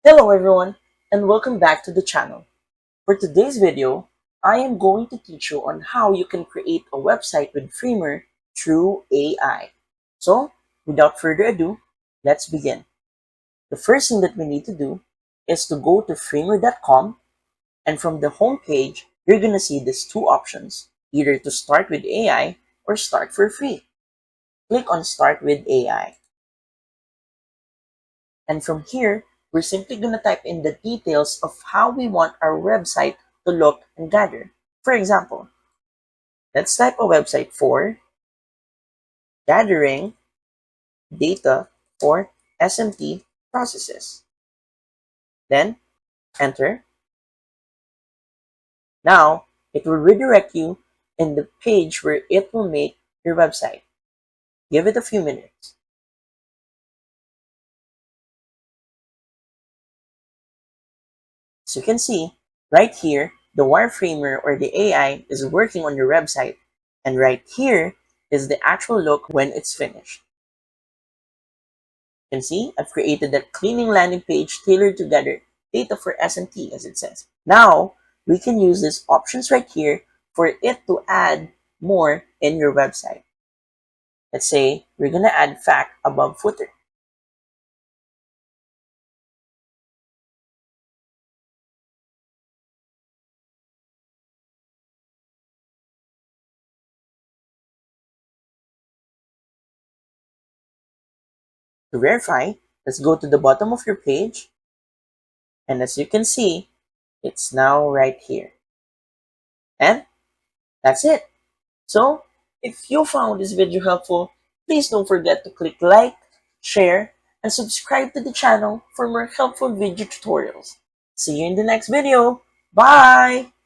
Hello everyone and welcome back to the channel. For today's video, I am going to teach you on how you can create a website with Framer through AI. So, without further ado, let's begin. The first thing that we need to do is to go to framer.com, and from the home page, you're going to see these two options, either to start with AI or start for free. Click on Start with AI. And from here, we're simply going to type in the details of how we want our website to look and gather. For example, let's type a website for gathering data for SMT processes. Then enter. Now it will redirect you in the page where it will make your website. Give it a few minutes. As you can see, right here, the wireframer or the AI is working on your website. And right here is the actual look when it's finished. You can see I've created that cleaning landing page tailored to gather data for S&T, as it says. Now, we can use these options right here for it to add more in your website. Let's say we're going to add fact above footer. To verify, let's go to the bottom of your page. And as you can see, it's now right here. And that's it. So, if you found this video helpful, please don't forget to click like, share, and subscribe to the channel for more helpful video tutorials. See you in the next video. Bye!